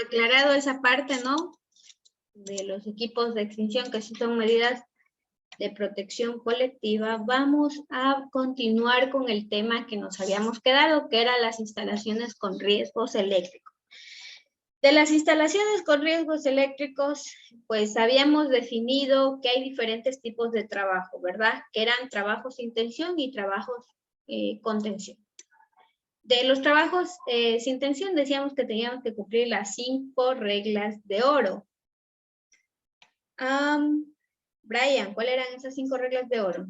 aclarado esa parte, ¿no? De los equipos de extinción, que sí son medidas de protección colectiva, vamos a continuar con el tema que nos habíamos quedado, que eran las instalaciones con riesgos eléctricos. De las instalaciones con riesgos eléctricos, pues habíamos definido que hay diferentes tipos de trabajo, ¿verdad? Que eran trabajos sin tensión y trabajos con tensión. De los trabajos sin tensión decíamos que teníamos que cumplir las 5 reglas de oro. Brian, ¿cuáles eran esas 5 reglas de oro?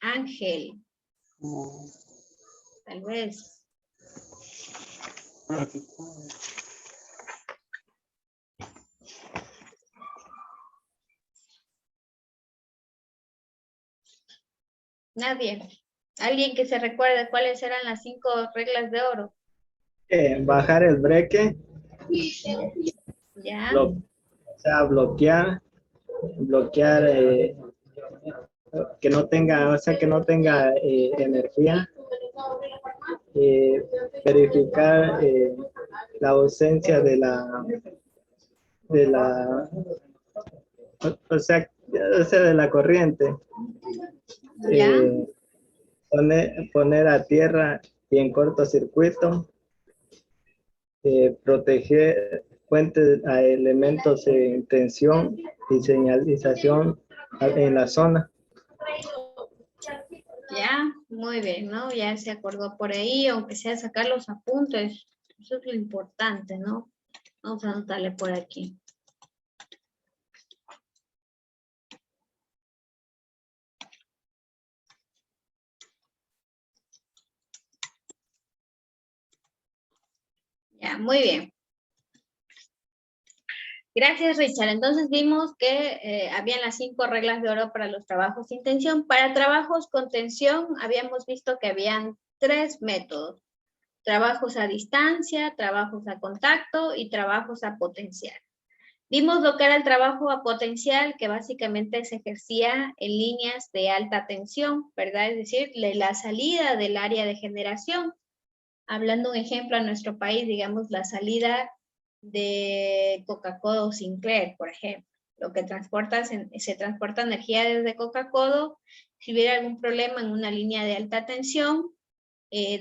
Ángel. Tal vez. Nadie. ¿Alguien que se recuerde cuáles eran las 5 reglas de oro? Bajar el breque. Ya. O sea, bloquear, que no tenga, energía. Verificar la ausencia de la corriente. Poner a tierra y en cortocircuito. Proteger fuentes a elementos en tensión y señalización en la zona. Ya, muy bien, ¿no? Ya se acordó por ahí, aunque sea sacar los apuntes. Eso es lo importante, ¿no? Vamos a anotarle por aquí. Ya, muy bien. Gracias, Richard. Entonces vimos que habían las 5 reglas de oro para los trabajos sin tensión. Para trabajos con tensión habíamos visto que habían 3 métodos. Trabajos a distancia, trabajos a contacto y trabajos a potencial. Vimos lo que era el trabajo a potencial, que básicamente se ejercía en líneas de alta tensión, ¿verdad? Es decir, la salida del área de generación. Hablando un ejemplo a nuestro país, digamos, la salida de Coca-Cola o Sinclair, por ejemplo. Lo que se transporta energía desde Coca-Cola. Si hubiera algún problema en una línea de alta tensión,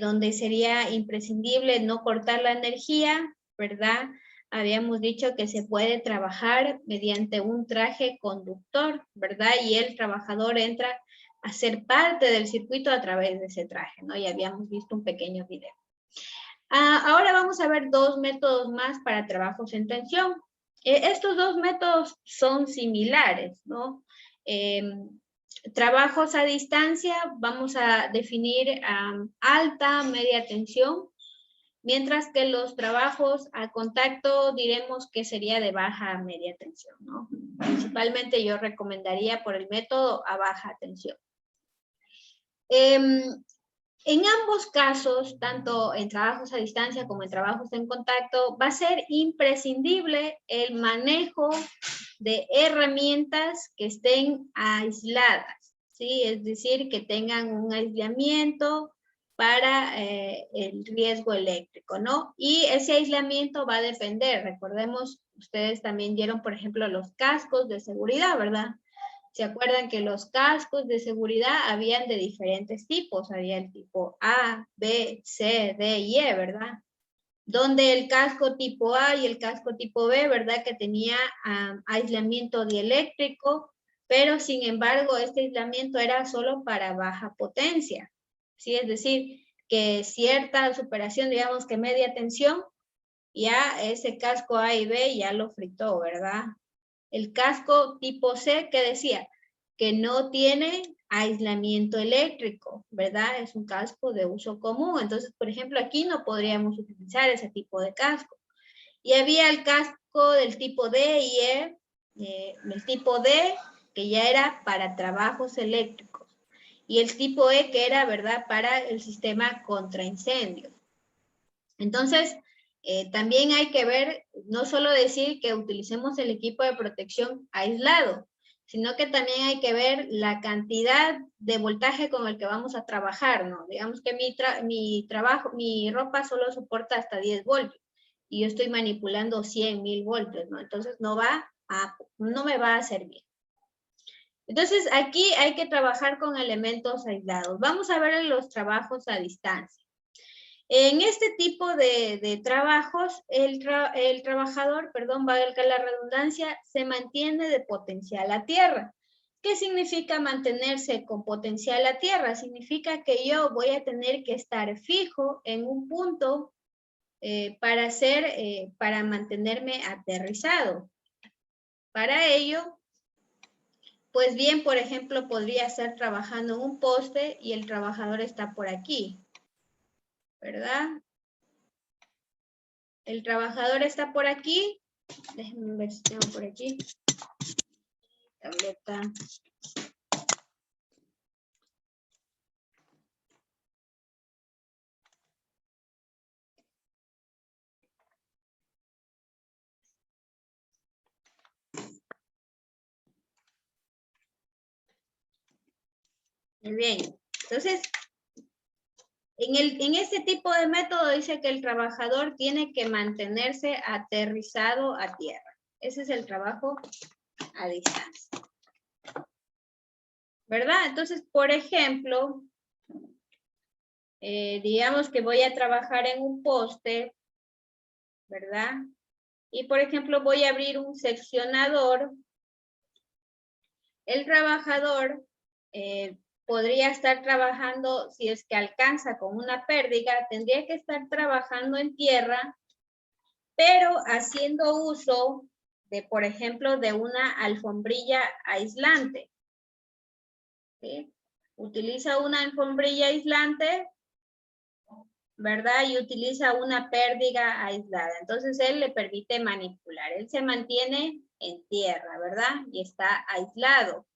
donde sería imprescindible no cortar la energía, ¿verdad? Habíamos dicho que se puede trabajar mediante un traje conductor, ¿verdad? Y el trabajador entra a ser parte del circuito a través de ese traje, ¿no? Y habíamos visto un pequeño video. Ahora vamos a ver 2 métodos más para trabajos en tensión. Estos 2 métodos son similares, ¿no? Trabajos a distancia, vamos a definir alta, media tensión, mientras que los trabajos a contacto diremos que sería de baja a media tensión, ¿no? Principalmente yo recomendaría por el método a baja tensión. En ambos casos, tanto en trabajos a distancia como en trabajos en contacto, va a ser imprescindible el manejo de herramientas que estén aisladas, ¿sí? Es decir, que tengan un aislamiento para el riesgo eléctrico, ¿no? Y ese aislamiento va a depender, recordemos, ustedes también dieron, por ejemplo, los cascos de seguridad, ¿verdad? ¿Se acuerdan que los cascos de seguridad habían de diferentes tipos? Había el tipo A, B, C, D y E, ¿verdad? Donde el casco tipo A y el casco tipo B, ¿verdad? Que tenía aislamiento dieléctrico, pero sin embargo este aislamiento era solo para baja potencia, ¿sí? Es decir, que cierta superación, digamos que media tensión, ya ese casco A y B ya lo fritó, ¿verdad? El casco tipo C, que decía que no tiene aislamiento eléctrico, ¿verdad? Es un casco de uso común. Entonces, por ejemplo, aquí no podríamos utilizar ese tipo de casco. Y había el casco del tipo D y E, el tipo D, que ya era para trabajos eléctricos. Y el tipo E, que era, ¿verdad?, para el sistema contra incendios. Entonces, también hay que ver, no solo decir que utilicemos el equipo de protección aislado, sino que también hay que ver la cantidad de voltaje con el que vamos a trabajar, ¿no? Digamos que mi ropa solo soporta hasta 10 voltios y yo estoy manipulando 100.000 voltios, ¿no? Entonces no me va a servir. Entonces aquí hay que trabajar con elementos aislados. Vamos a ver los trabajos a distancia. En este tipo de trabajos, el trabajador, perdón, valga la redundancia, se mantiene de potencial a tierra. ¿Qué significa mantenerse con potencial a tierra? Significa que yo voy a tener que estar fijo en un punto para mantenerme aterrizado. Para ello, pues bien, por ejemplo, podría estar trabajando en un poste y el trabajador está por aquí, ¿verdad? El trabajador está por aquí. Déjenme ver si tengo por aquí. Tableta. Muy bien. Entonces, en este tipo de método dice que el trabajador tiene que mantenerse aterrizado a tierra. Ese es el trabajo a distancia. ¿Verdad? Entonces, por ejemplo, digamos que voy a trabajar en un poste, ¿verdad? Y, por ejemplo, voy a abrir un seccionador. El trabajador podría estar trabajando, si es que alcanza con una pérdida, tendría que estar trabajando en tierra, pero haciendo uso de, por ejemplo, de una alfombrilla aislante. ¿Sí? Utiliza una alfombrilla aislante, ¿verdad? Y utiliza una pérdida aislada. Entonces, él le permite manipular. Él se mantiene en tierra, ¿verdad? Y está aislado.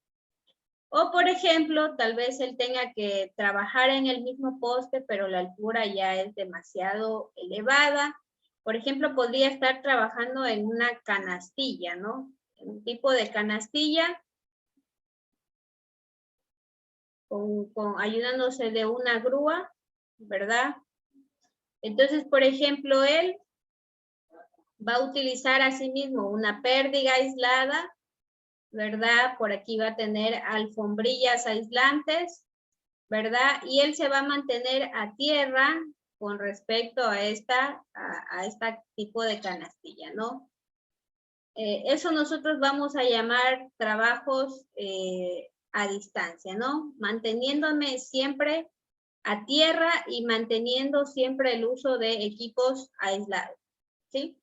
O, por ejemplo, tal vez él tenga que trabajar en el mismo poste, pero la altura ya es demasiado elevada. Por ejemplo, podría estar trabajando en una canastilla, ¿no? Un tipo de canastilla, ayudándose de una grúa, ¿verdad? Entonces, por ejemplo, él va a utilizar asimismo una pérdida aislada, ¿verdad? Por aquí va a tener alfombrillas aislantes, ¿verdad? Y él se va a mantener a tierra con respecto a este tipo de canastilla, ¿no? Eso nosotros vamos a llamar trabajos a distancia, ¿no? Manteniéndome siempre a tierra y manteniendo siempre el uso de equipos aislados, ¿sí?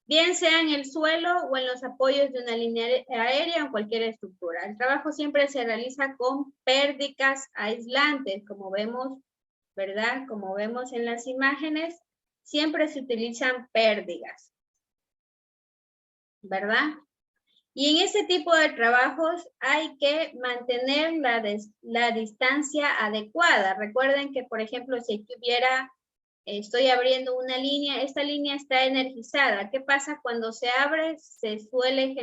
Bien sea en el suelo o en los apoyos de una línea aérea o cualquier estructura. El trabajo siempre se realiza con pérdidas aislantes, como vemos, ¿verdad? Como vemos en las imágenes, siempre se utilizan pérdidas, ¿verdad? Y en este tipo de trabajos hay que mantener la distancia adecuada. Recuerden que, por ejemplo, si aquí estoy abriendo una línea, esta línea está energizada. ¿Qué pasa cuando se abre? Se suele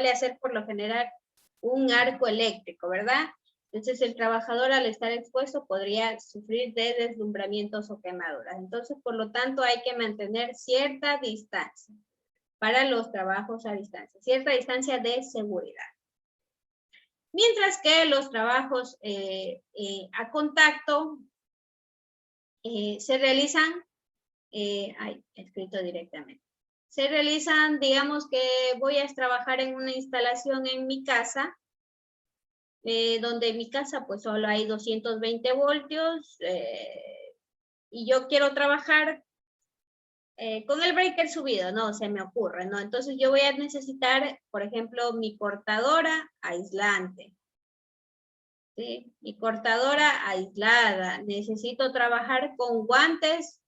hacer por lo general un arco eléctrico, ¿verdad? Entonces el trabajador al estar expuesto podría sufrir de deslumbramientos o quemaduras. Entonces, por lo tanto, hay que mantener cierta distancia para los trabajos a distancia, cierta distancia de seguridad. Mientras que los trabajos a contacto se realizan, escrito directamente. Se realizan, digamos que voy a trabajar en una instalación en mi casa, donde en mi casa pues solo hay 220 voltios, y yo quiero trabajar con el breaker subido, no, se me ocurre, ¿no? Entonces yo voy a necesitar, por ejemplo, mi cortadora aislante. ¿Sí? Mi cortadora aislada. Necesito trabajar con guantes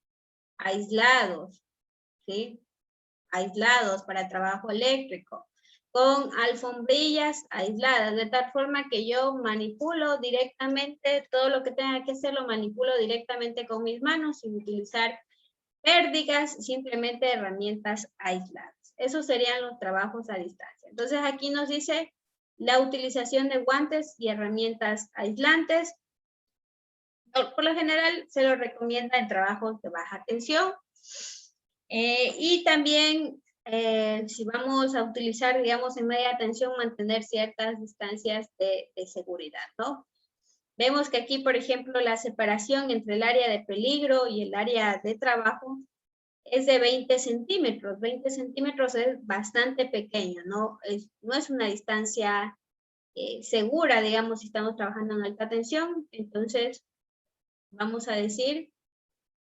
aislados, ¿sí? Aislados para trabajo eléctrico. Con alfombrillas aisladas, de tal forma que yo manipulo directamente, todo lo que tenga que hacer lo manipulo directamente con mis manos sin utilizar pérdidas, simplemente herramientas aisladas. Esos serían los trabajos a distancia. Entonces aquí nos dice la utilización de guantes y herramientas aislantes. Por lo general se lo recomienda en trabajos de baja tensión. Y también si vamos a utilizar, digamos, en media tensión, mantener ciertas distancias de seguridad, ¿no? Vemos que aquí, por ejemplo, la separación entre el área de peligro y el área de trabajo es de 20 centímetros. 20 centímetros es bastante pequeño, ¿no? No es una distancia segura, digamos, si estamos trabajando en alta tensión. Entonces, vamos a decir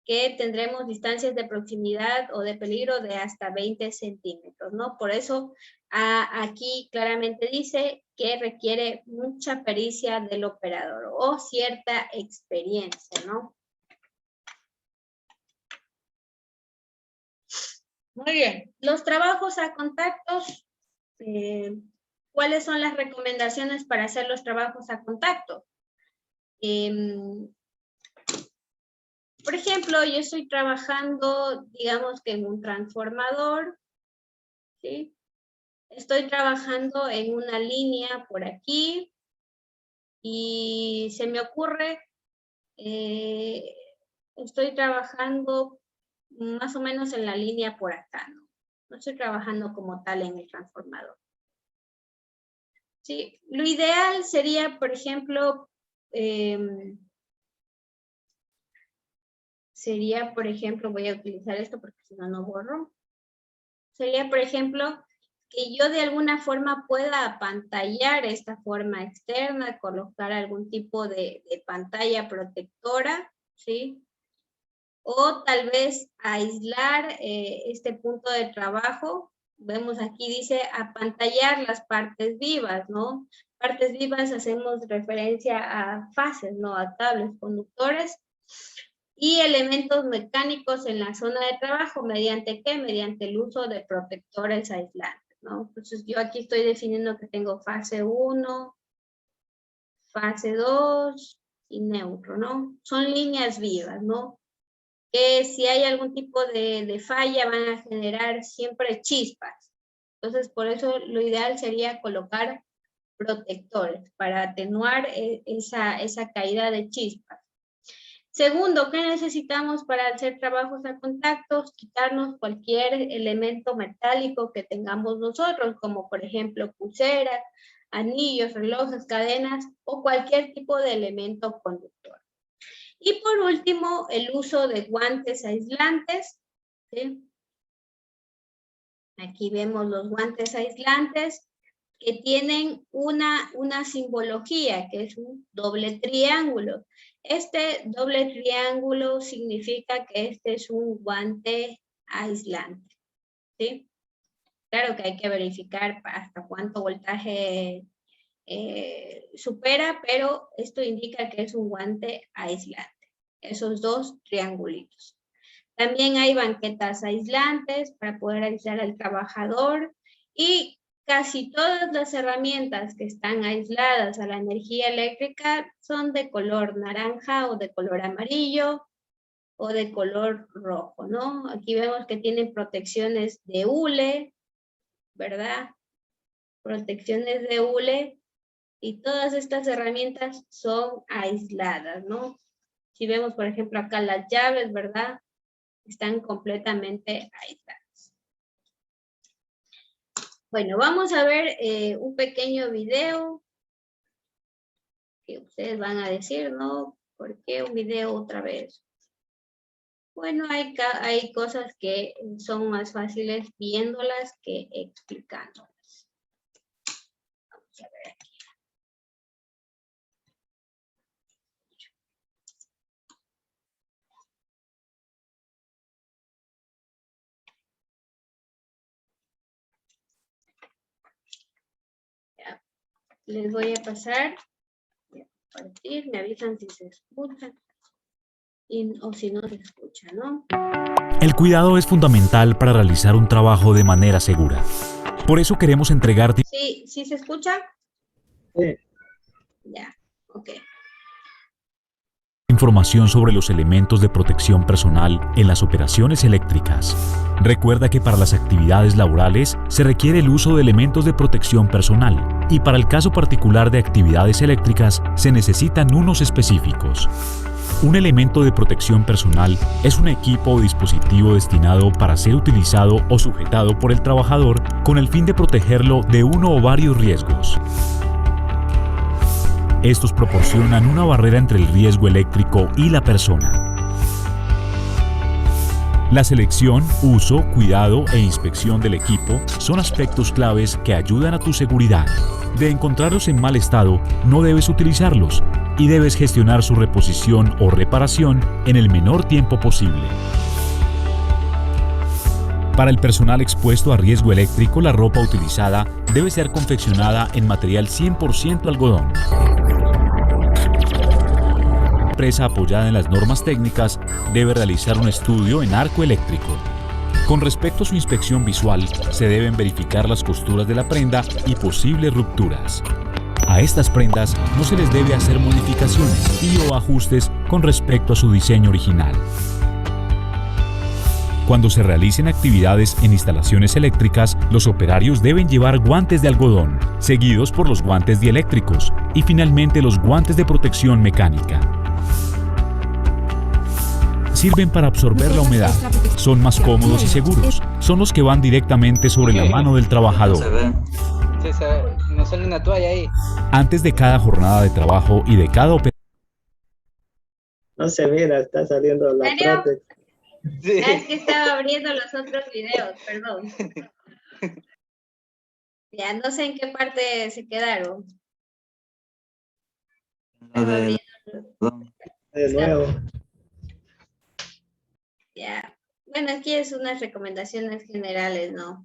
que tendremos distancias de proximidad o de peligro de hasta 20 centímetros, ¿no? Por eso aquí claramente dice que requiere mucha pericia del operador o cierta experiencia, ¿no? Muy bien, los trabajos a contactos, ¿cuáles son las recomendaciones para hacer los trabajos a contacto? Por ejemplo, yo estoy trabajando, digamos que en un transformador, ¿sí? Estoy trabajando en una línea por aquí y se me ocurre, estoy trabajando más o menos en la línea por acá, ¿no? No estoy trabajando como tal en el transformador. Sí, lo ideal sería, por ejemplo, voy a utilizar esto porque si no, no borro. Sería, por ejemplo, que yo de alguna forma pueda apantallar esta forma externa, colocar algún tipo de pantalla protectora, ¿sí? O tal vez aislar este punto de trabajo. Vemos aquí dice apantallar las partes vivas, ¿no? Partes vivas hacemos referencia a fases, ¿no? A cables conductores. Y elementos mecánicos en la zona de trabajo, ¿mediante qué? Mediante el uso de protectores aislantes, ¿no? Entonces yo aquí estoy definiendo que tengo fase 1, fase 2 y neutro, ¿no? Son líneas vivas, ¿no? Que si hay algún tipo de falla van a generar siempre chispas. Entonces por eso lo ideal sería colocar protectores para atenuar esa caída de chispas. Segundo, ¿qué necesitamos para hacer trabajos a contactos? Quitarnos cualquier elemento metálico que tengamos nosotros, como por ejemplo pulseras, anillos, relojes, cadenas o cualquier tipo de elemento conductor. Y por último, el uso de guantes aislantes, ¿sí? Aquí vemos los guantes aislantes que tienen una simbología, que es un doble triángulo. Este doble triángulo significa que este es un guante aislante, ¿sí? Claro que hay que verificar hasta cuánto voltaje supera, pero esto indica que es un guante aislante. Esos dos triangulitos. También hay banquetas aislantes para poder aislar al trabajador y casi todas las herramientas que están aisladas a la energía eléctrica son de color naranja o de color amarillo o de color rojo, ¿no? Aquí vemos que tienen protecciones de hule, ¿verdad? Protecciones de hule y todas estas herramientas son aisladas, ¿no? Si vemos, por ejemplo, acá las llaves, ¿verdad? Están completamente aisladas. Bueno, vamos a ver un pequeño video que ustedes van a decir, ¿no? ¿Por qué un video otra vez? Bueno, hay cosas que son más fáciles viéndolas que explicándolas. Vamos a ver aquí. Ya. Les voy a pasar. Voy a compartir, me avisan si se escucha o si no se escucha, ¿no? El cuidado es fundamental para realizar un trabajo de manera segura. Por eso queremos entregar... ¿Sí se escucha? Sí. Ya, ok. información sobre los elementos de protección personal en las operaciones eléctricas. Recuerda que para las actividades laborales se requiere el uso de elementos de protección personal y para el caso particular de actividades eléctricas se necesitan unos específicos. Un elemento de protección personal es un equipo o dispositivo destinado para ser utilizado o sujetado por el trabajador con el fin de protegerlo de uno o varios riesgos. Estos proporcionan una barrera entre el riesgo eléctrico y la persona. La selección, uso, cuidado e inspección del equipo son aspectos claves que ayudan a tu seguridad. De encontrarlos en mal estado, no debes utilizarlos y debes gestionar su reposición o reparación en el menor tiempo posible. Para el personal expuesto a riesgo eléctrico, la ropa utilizada debe ser confeccionada en material 100% algodón. La empresa apoyada en las normas técnicas debe realizar un estudio en arco eléctrico. Con respecto a su inspección visual, se deben verificar las costuras de la prenda y posibles rupturas. A estas prendas no se les debe hacer modificaciones y/o ajustes con respecto a su diseño original. Cuando se realicen actividades en instalaciones eléctricas, los operarios deben llevar guantes de algodón, seguidos por los guantes dieléctricos y finalmente los guantes de protección mecánica. Sirven para absorber la humedad, son más cómodos y seguros, son los que van directamente sobre la mano del trabajador. Sí, se ve. No sale una toalla ahí. Antes de cada jornada de trabajo y de cada operación. No se mira, está saliendo la ¿Serio? prótesis. Sí. Es que estaba abriendo los otros videos, perdón. Ya no sé en qué parte se quedaron. Estaba abriendo. De nuevo. Ya. Bueno, aquí es unas recomendaciones generales, ¿no?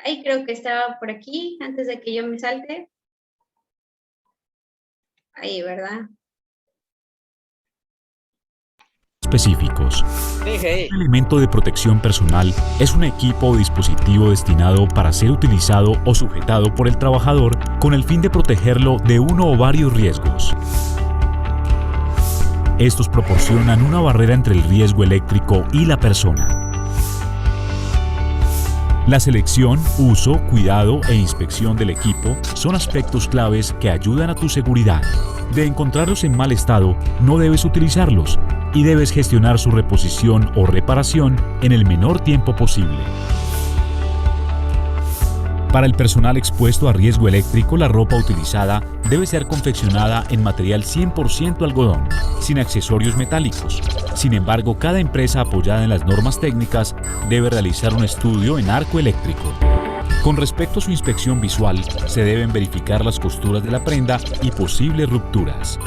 Ahí creo que estaba por aquí, antes de que yo me salte. Ahí, ¿verdad? Específicos. Dije ahí. Un elemento de protección personal es un equipo o dispositivo destinado para ser utilizado o sujetado por el trabajador con el fin de protegerlo de uno o varios riesgos. Estos proporcionan una barrera entre el riesgo eléctrico y la persona. La selección, uso, cuidado e inspección del equipo son aspectos claves que ayudan a tu seguridad. De encontrarlos en mal estado, no debes utilizarlos y debes gestionar su reposición o reparación en el menor tiempo posible. Para el personal expuesto a riesgo eléctrico, la ropa utilizada debe ser confeccionada en material 100% algodón, sin accesorios metálicos. Sin embargo, cada empresa apoyada en las normas técnicas debe realizar un estudio en arco eléctrico. Con respecto a su inspección visual, se deben verificar las costuras de la prenda y posibles rupturas.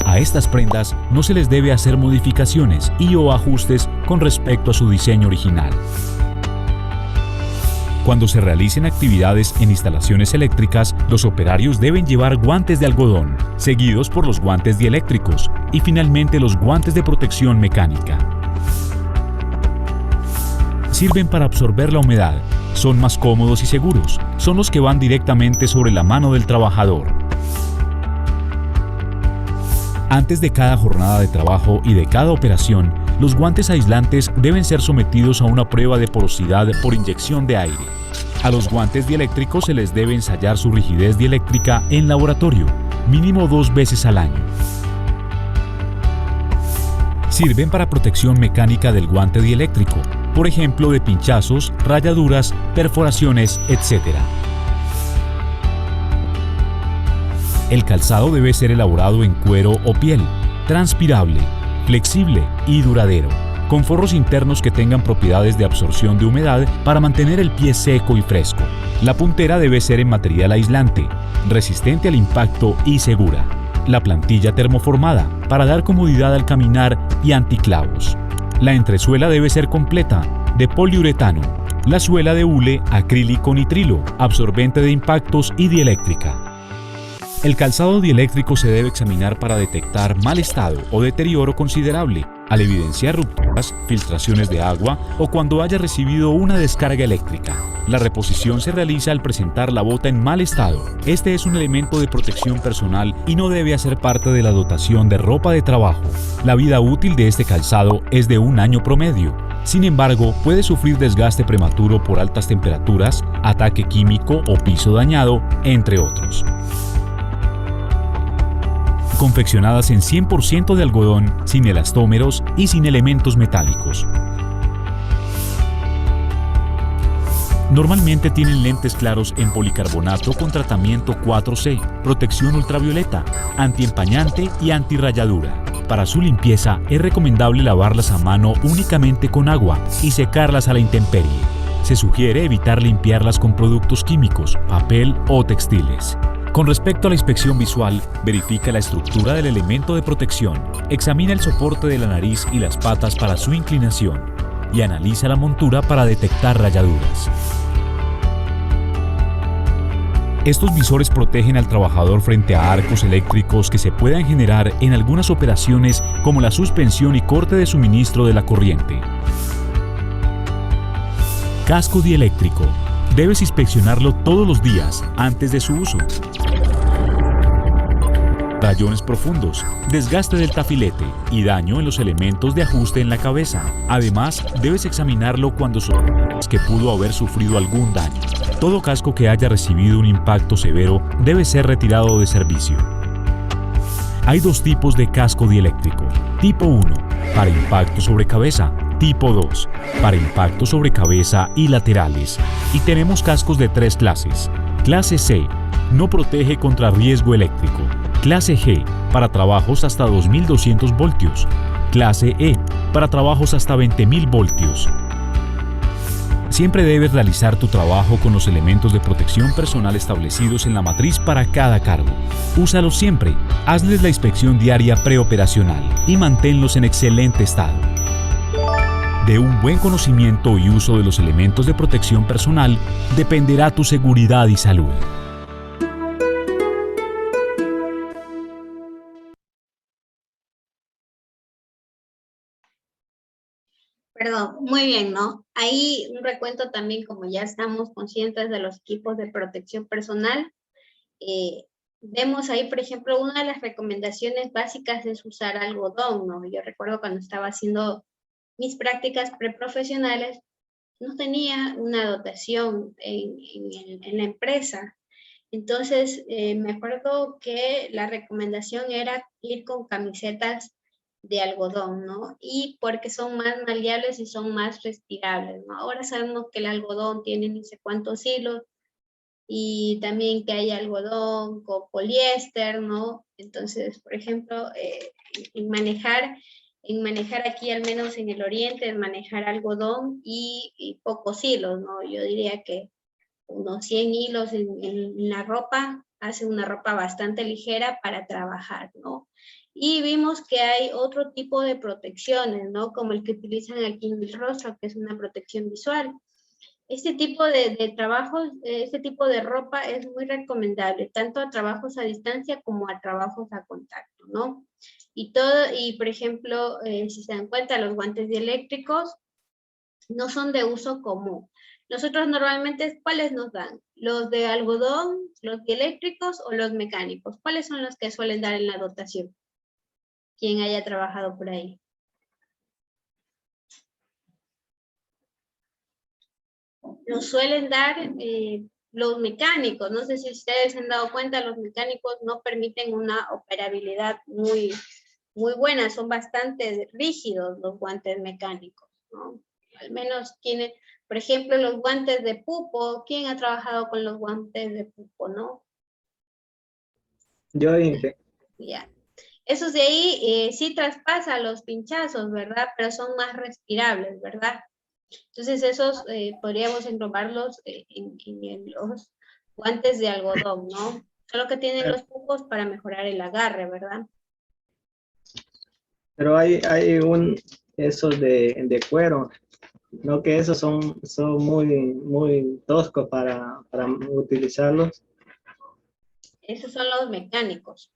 A estas prendas no se les debe hacer modificaciones y/o ajustes con respecto a su diseño original. Cuando se realicen actividades en instalaciones eléctricas, los operarios deben llevar guantes de algodón, seguidos por los guantes dieléctricos y finalmente los guantes de protección mecánica. Sirven para absorber la humedad, son más cómodos y seguros, son los que van directamente sobre la mano del trabajador. Antes de cada jornada de trabajo y de cada operación, los guantes aislantes deben ser sometidos a una prueba de porosidad por inyección de aire. A los guantes dieléctricos se les debe ensayar su rigidez dieléctrica en laboratorio, mínimo 2 veces al año. Sirven para protección mecánica del guante dieléctrico, por ejemplo de pinchazos, rayaduras, perforaciones, etc. El calzado debe ser elaborado en cuero o piel, transpirable, flexible y duradero, con forros internos que tengan propiedades de absorción de humedad para mantener el pie seco y fresco. La puntera debe ser en material aislante, resistente al impacto y segura. La plantilla termoformada, para dar comodidad al caminar y anticlavos. La entresuela debe ser completa, de poliuretano. La suela de hule, acrílico nitrilo, absorbente de impactos y dieléctrica. El calzado dieléctrico se debe examinar para detectar mal estado o deterioro considerable, al evidenciar rupturas, filtraciones de agua o cuando haya recibido una descarga eléctrica. La reposición se realiza al presentar la bota en mal estado. Este es un elemento de protección personal y no debe hacer parte de la dotación de ropa de trabajo. La vida útil de este calzado es de 1 año promedio. Sin embargo, puede sufrir desgaste prematuro por altas temperaturas, ataque químico o piso dañado, entre otros. Confeccionadas en 100% de algodón, sin elastómeros y sin elementos metálicos. Normalmente tienen lentes claros en policarbonato con tratamiento 4C, protección ultravioleta, antiempañante y antirrayadura. Para su limpieza es recomendable lavarlas a mano únicamente con agua y secarlas a la intemperie. Se sugiere evitar limpiarlas con productos químicos, papel o textiles. Con respecto a la inspección visual, verifica la estructura del elemento de protección, examina el soporte de la nariz y las patas para su inclinación y analiza la montura para detectar rayaduras. Estos visores protegen al trabajador frente a arcos eléctricos que se puedan generar en algunas operaciones como la suspensión y corte de suministro de la corriente. Casco dieléctrico. Debes inspeccionarlo todos los días antes de su uso. Rayones profundos, desgaste del tafilete y daño en los elementos de ajuste en la cabeza. Además, debes examinarlo cuando sospechas que pudo haber sufrido algún daño. Todo casco que haya recibido un impacto severo debe ser retirado de servicio. Hay 2 tipos de casco dieléctrico. Tipo 1, para impacto sobre cabeza. Tipo 2, para impacto sobre cabeza y laterales. Y tenemos cascos de 3 clases. Clase C, no protege contra riesgo eléctrico. Clase G, para trabajos hasta 2200 voltios. Clase E, para trabajos hasta 20.000 voltios. Siempre debes realizar tu trabajo con los elementos de protección personal establecidos en la matriz para cada cargo. Úsalos siempre, hazles la inspección diaria preoperacional y manténlos en excelente estado. De un buen conocimiento y uso de los elementos de protección personal dependerá tu seguridad y salud. Perdón, muy bien, ¿no? Ahí un recuento también, como ya estamos conscientes de los equipos de protección personal, vemos ahí, por ejemplo, una de las recomendaciones básicas es usar algodón, ¿no? Yo recuerdo cuando estaba haciendo mis prácticas preprofesionales, no tenía una dotación en la empresa. Entonces, me acuerdo que la recomendación era ir con camisetas de algodón, ¿no? Y porque son más maleables y son más respirables, ¿no? Ahora sabemos que el algodón tiene ni sé cuántos hilos y también que hay algodón con poliéster, ¿no? Entonces, por ejemplo, en manejar aquí, al menos en el oriente, es manejar algodón y pocos hilos, ¿no? Yo diría que unos 100 hilos en la ropa hace una ropa bastante ligera para trabajar, ¿no? Y vimos que hay otro tipo de protecciones, ¿no? Como el que utilizan aquí en el rostro, que es una protección visual. Este tipo de trabajos, este tipo de ropa es muy recomendable, tanto a trabajos a distancia como a trabajos a contacto, ¿no? Y por ejemplo, si se dan cuenta, los guantes dieléctricos no son de uso común. Nosotros normalmente, ¿cuáles nos dan? ¿Los de algodón, los dieléctricos o los mecánicos? ¿Cuáles son los que suelen dar en la dotación? Quien haya trabajado por ahí. Nos suelen dar los mecánicos. No sé si ustedes se han dado cuenta, los mecánicos no permiten una operabilidad muy buena. Son bastante rígidos los guantes mecánicos, ¿no? Al menos tienen, por ejemplo, los guantes de pupo. ¿Quién ha trabajado con los guantes de pupo, no? Yo dije. Ya. Esos de ahí sí traspasa los pinchazos, ¿verdad? Pero son más respirables, ¿verdad? Entonces esos podríamos englobarlos en los guantes de algodón, ¿no? Solo que tienen los pupos para mejorar el agarre, ¿verdad? Pero hay esos de cuero, no, que esos son muy toscos para utilizarlos. Esos son los mecánicos.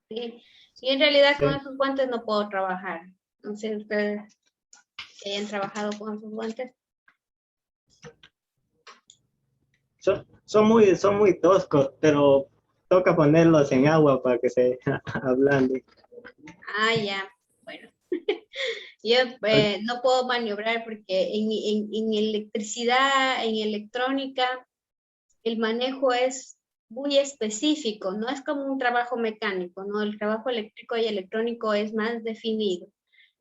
¿Sí? Y en realidad con esos guantes no puedo trabajar. No sé ustedes que hayan trabajado con esos guantes. Son muy toscos, pero toca ponerlos en agua para que se ablanden. Ah, ya. Bueno. Yo no puedo maniobrar porque en electricidad, en electrónica, el manejo es muy específico, no es como un trabajo mecánico, ¿no? El trabajo eléctrico y electrónico es más definido.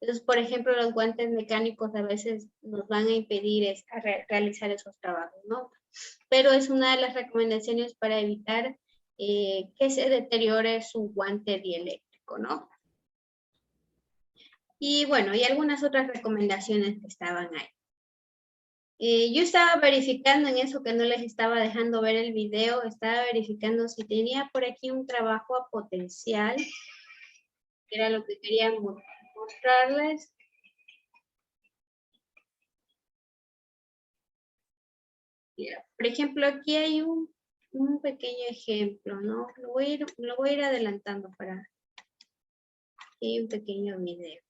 Entonces, por ejemplo, los guantes mecánicos a veces nos van a impedir realizar esos trabajos, ¿no? Pero es una de las recomendaciones para evitar que se deteriore su guante dieléctrico, ¿no? Y bueno, y algunas otras recomendaciones que estaban ahí. Yo estaba verificando en eso que no les estaba dejando ver el video, estaba verificando si tenía por aquí un trabajo a potencial, que era lo que quería mostrarles. Por ejemplo, aquí hay un pequeño ejemplo, ¿no? Lo voy a ir adelantando para... Aquí hay un pequeño video.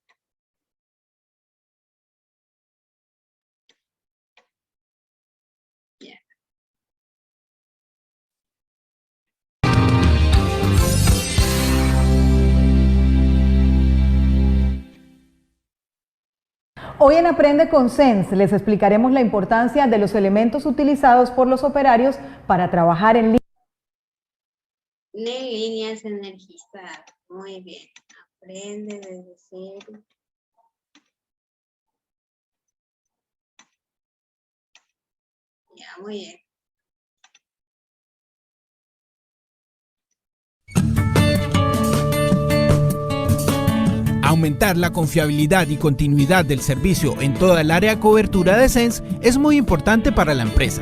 Hoy en Aprende con Sense les explicaremos la importancia de los elementos utilizados por los operarios para trabajar en líneas energizadas. Muy bien. Aprende desde cero. Ya, muy bien. Aumentar la confiabilidad y continuidad del servicio en toda el área de cobertura de Sense es muy importante para la empresa.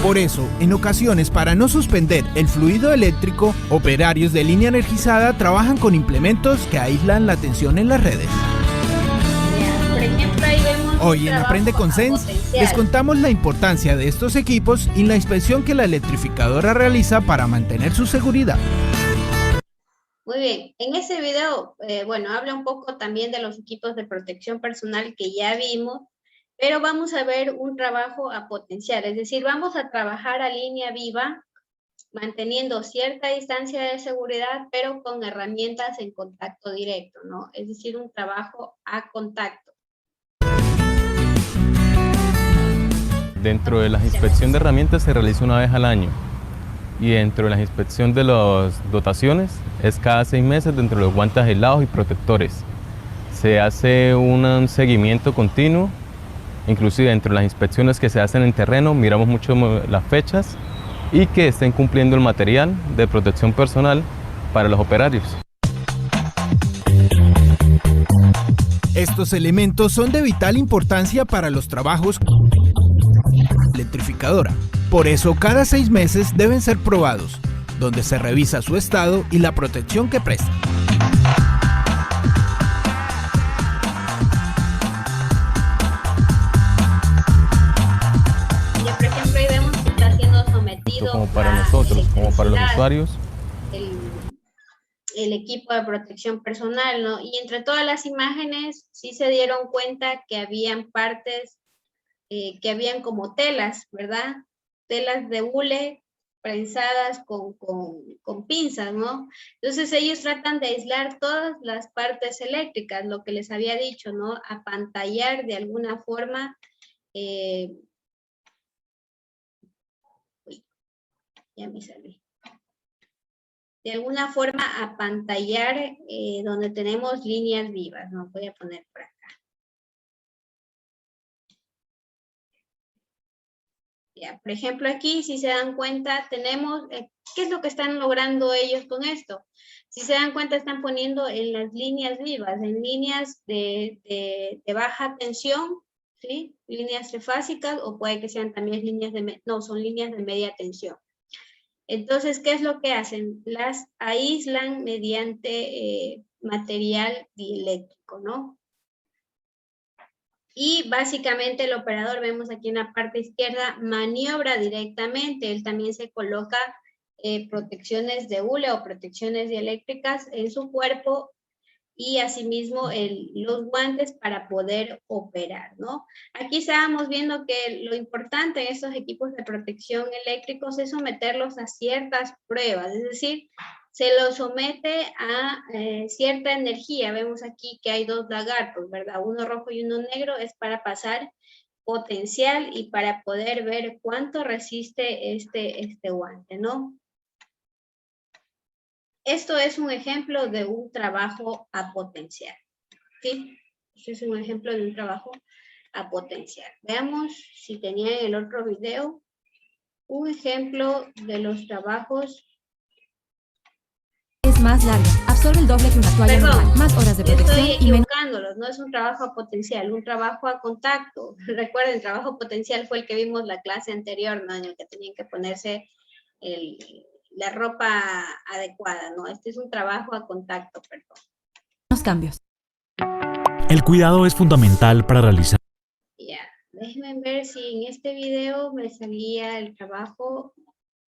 Por eso, en ocasiones, para no suspender el fluido eléctrico, operarios de línea energizada trabajan con implementos que aíslan la tensión en las redes. Por ejemplo, ahí vemos Hoy en Aprende con Sense les contamos la importancia de estos equipos y la inspección que la electrificadora realiza para mantener su seguridad. Muy bien, en ese video, bueno, habla un poco también de los equipos de protección personal que ya vimos, pero vamos a ver un trabajo a potenciar, es decir, vamos a trabajar a línea viva, manteniendo cierta distancia de seguridad, pero con herramientas en contacto directo, ¿no? Es decir, un trabajo a contacto. Dentro de la inspección de herramientas se realiza una vez al año. Y dentro de la inspección de las dotaciones es cada 6 meses dentro de los guantes aislados y protectores. Se hace un seguimiento continuo, inclusive dentro de las inspecciones que se hacen en terreno miramos mucho las fechas y que estén cumpliendo el material de protección personal para los operarios. Estos elementos son de vital importancia para los trabajos electrificadora. Por eso, cada 6 meses deben ser probados, donde se revisa su estado y la protección que prestan. Ya, por ejemplo, ahí vemos que está siendo sometido como para nosotros, como para los usuarios. El equipo de protección personal, ¿no? Y entre todas las imágenes sí se dieron cuenta que habían partes que habían como telas, ¿verdad? Telas de hule prensadas con pinzas, ¿no? Entonces ellos tratan de aislar todas las partes eléctricas, lo que les había dicho, ¿no? Apantallar de alguna forma, ya me salí. De alguna forma apantallar donde tenemos líneas vivas, ¿no? Voy a poner por acá. Ya, por ejemplo, aquí, si se dan cuenta, tenemos, ¿qué es lo que están logrando ellos con esto? Si se dan cuenta, están poniendo en las líneas vivas, en líneas de baja tensión, ¿sí? Líneas trifásicas, o puede que sean también líneas son líneas de media tensión. Entonces, ¿qué es lo que hacen? Las aíslan mediante material dieléctrico, ¿no? Y básicamente el operador, vemos aquí en la parte izquierda, maniobra directamente. Él también se coloca protecciones de hule o protecciones dieléctricas en su cuerpo y asimismo los guantes para poder operar, ¿no? Aquí estábamos viendo que lo importante en estos equipos de protección eléctricos es someterlos a ciertas pruebas, es decir, se los somete a cierta energía. Vemos aquí que hay dos lagartos, ¿verdad? Uno rojo y uno negro, es para pasar potencial y para poder ver cuánto resiste este guante, ¿no? Esto es un ejemplo de un trabajo a potencial, ¿sí? Este es un ejemplo de un trabajo a potencial. Veamos si tenía en el otro video un ejemplo de los trabajos. Es más larga, absorbe el doble que una toalla normal, más horas de protección estoy y menos... equivocándolos, no es un trabajo a potencial, un trabajo a contacto. Recuerden, trabajo potencial fue el que vimos la clase anterior, ¿no? En el que tenían que ponerse la ropa adecuada, ¿no? Este es un trabajo a contacto, perdón. Los cambios. El cuidado es fundamental para realizar. Ya, déjenme ver si en este video me salía el trabajo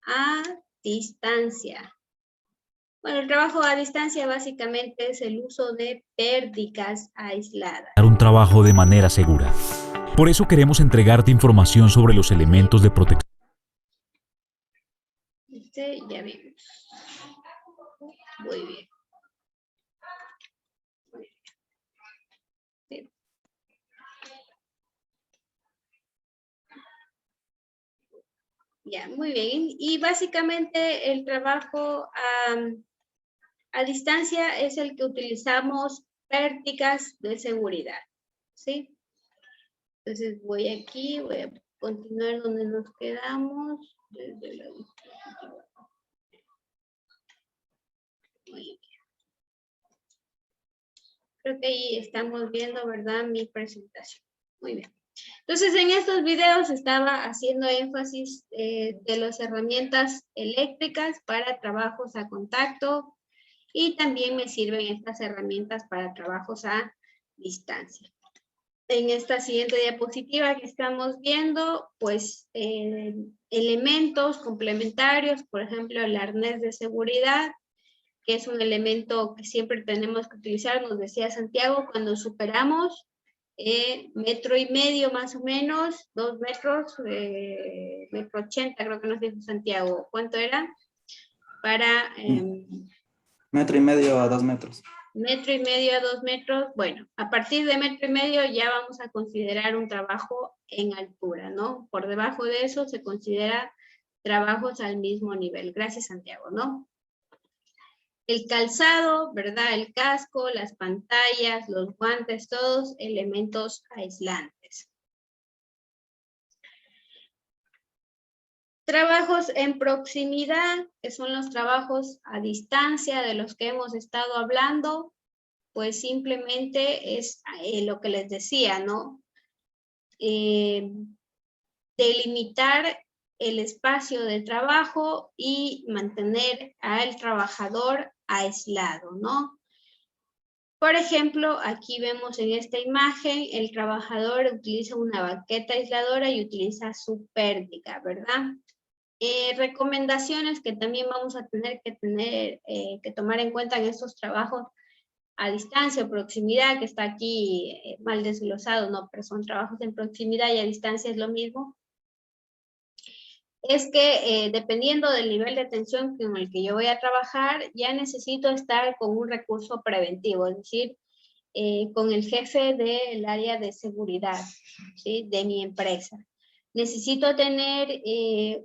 a distancia. Bueno, el trabajo a distancia básicamente es el uso de pérdicas aisladas. Un trabajo de manera segura. Por eso queremos entregarte información sobre los elementos de protección. Ya vimos. Muy bien. Sí. Ya, muy bien. Y básicamente el trabajo a distancia es el que utilizamos prácticas de seguridad, ¿sí? Entonces voy aquí, voy a continuar donde nos quedamos. Desde la dispositiva. Muy bien. Creo que ahí estamos viendo, ¿verdad? Mi presentación. Muy bien. Entonces, en estos videos estaba haciendo énfasis de las herramientas eléctricas para trabajos a contacto y también me sirven estas herramientas para trabajos a distancia. En esta siguiente diapositiva que estamos viendo, pues, elementos complementarios, por ejemplo, el arnés de seguridad, que es un elemento que siempre tenemos que utilizar, nos decía Santiago, cuando superamos 1,5 metros más o menos, 2 metros, 1,80 m, creo que nos dijo Santiago. ¿Cuánto era? Para... 1,5 m a 2 metros. 1,5 m a 2 metros. Bueno, a partir de 1,5 m ya vamos a considerar un trabajo en altura, ¿no? Por debajo de eso se considera trabajos al mismo nivel. Gracias, Santiago, ¿no? El calzado, ¿verdad? El casco, las pantallas, los guantes, todos elementos aislantes. Trabajos en proximidad, que son los trabajos a distancia de los que hemos estado hablando, pues simplemente es lo que les decía, ¿no? Delimitar el espacio de trabajo y mantener al trabajador aislado, ¿no? Por ejemplo, aquí vemos en esta imagen, el trabajador utiliza una baqueta aisladora y utiliza su pérdica, ¿verdad? Recomendaciones que también vamos a tener que tomar en cuenta en estos trabajos a distancia o proximidad, que está aquí mal desglosado, ¿no? Pero son trabajos en proximidad y a distancia es lo mismo. Es que dependiendo del nivel de tensión con el que yo voy a trabajar, ya necesito estar con un recurso preventivo, es decir, con el jefe del área de seguridad, ¿sí? De mi empresa. Necesito tener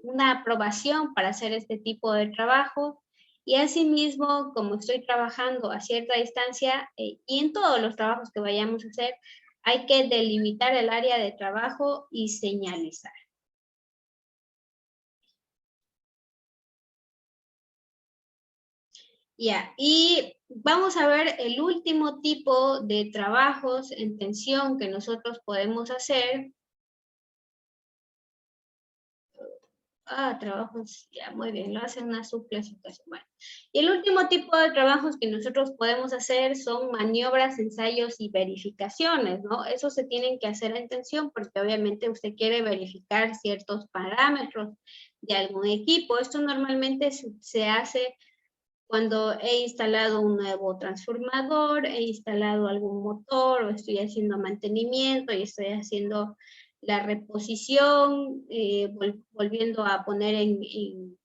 una aprobación para hacer este tipo de trabajo y asimismo, como estoy trabajando a cierta distancia y en todos los trabajos que vayamos a hacer, hay que delimitar el área de trabajo y señalizar. Ya, y vamos a ver el último tipo de trabajos en tensión que nosotros podemos hacer. Trabajos, ya, muy bien, lo hacen una subclasificación. Bueno. Y el último tipo de trabajos que nosotros podemos hacer son maniobras, ensayos y verificaciones, ¿no? Eso se tienen que hacer en tensión porque obviamente usted quiere verificar ciertos parámetros de algún equipo. Esto normalmente se hace cuando he instalado un nuevo transformador, he instalado algún motor, o estoy haciendo mantenimiento y estoy haciendo la reposición, volviendo a poner en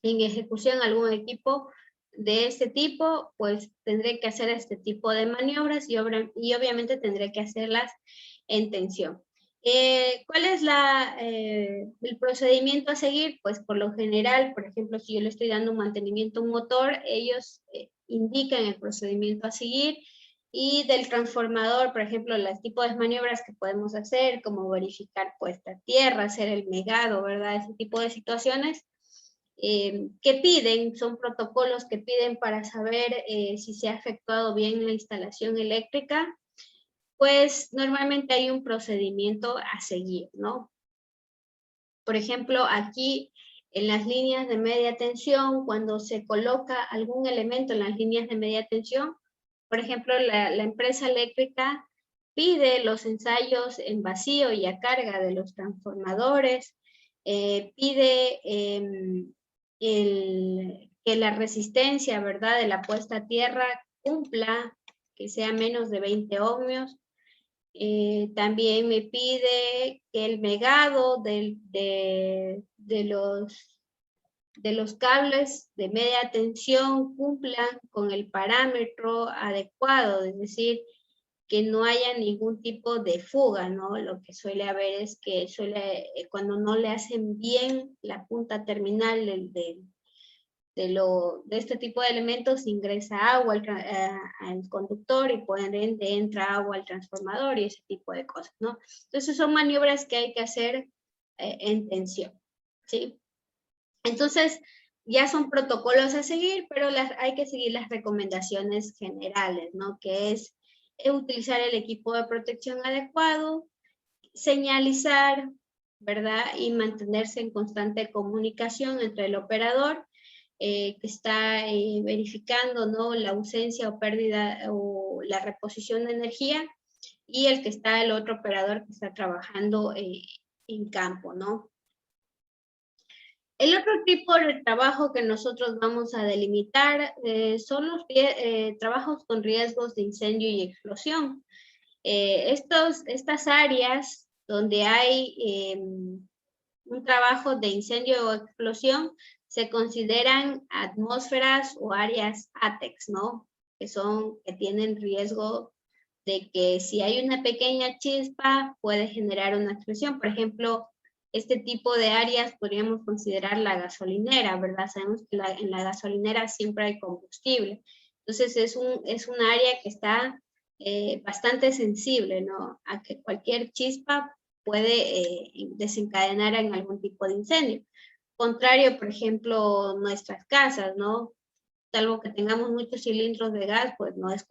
ejecución algún equipo de este tipo, pues tendré que hacer este tipo de maniobras y obviamente tendré que hacerlas en tensión. ¿Cuál es el procedimiento a seguir? Pues por lo general, por ejemplo, si yo le estoy dando un mantenimiento a un motor, ellos indican el procedimiento a seguir. Y del transformador, por ejemplo, los tipos de maniobras que podemos hacer, como verificar puesta a tierra, hacer el megado, ¿verdad? Ese tipo de situaciones que piden, son protocolos que piden para saber si se ha efectuado bien la instalación eléctrica. Pues normalmente hay un procedimiento a seguir, ¿no? Por ejemplo, aquí en las líneas de media tensión, cuando se coloca algún elemento en las líneas de media tensión, por ejemplo, la empresa eléctrica pide los ensayos en vacío y a carga de los transformadores, pide que la resistencia, ¿verdad?, de la puesta a tierra cumpla, que sea menos de 20 ohmios. También me pide que el megado de los cables de media tensión cumplan con el parámetro adecuado, es decir, que no haya ningún tipo de fuga, ¿no? Lo que suele haber es que cuando no le hacen bien la punta terminal de este tipo de elementos, ingresa agua al conductor y por ende entra agua al transformador y ese tipo de cosas, ¿no? Entonces son maniobras que hay que hacer en tensión, ¿sí? Entonces ya son protocolos a seguir, pero hay que seguir las recomendaciones generales, ¿no? Que es utilizar el equipo de protección adecuado, señalizar, ¿verdad? Y mantenerse en constante comunicación entre el operador que está verificando, ¿no?, la ausencia o pérdida o la reposición de energía, y el otro operador que está trabajando en campo, ¿no? El otro tipo de trabajo que nosotros vamos a delimitar son los trabajos con riesgos de incendio y explosión. Estas áreas donde hay un trabajo de incendio o explosión se consideran atmósferas o áreas ATEX, ¿no? Que tienen riesgo de que si hay una pequeña chispa puede generar una explosión. Por ejemplo, este tipo de áreas podríamos considerar la gasolinera, ¿verdad? Sabemos que en la gasolinera siempre hay combustible. Entonces es un área que está bastante sensible, ¿no? A que cualquier chispa puede desencadenar en algún tipo de incendio. Contrario, por ejemplo, nuestras casas, ¿no? Salvo que tengamos muchos cilindros de gas, pues no es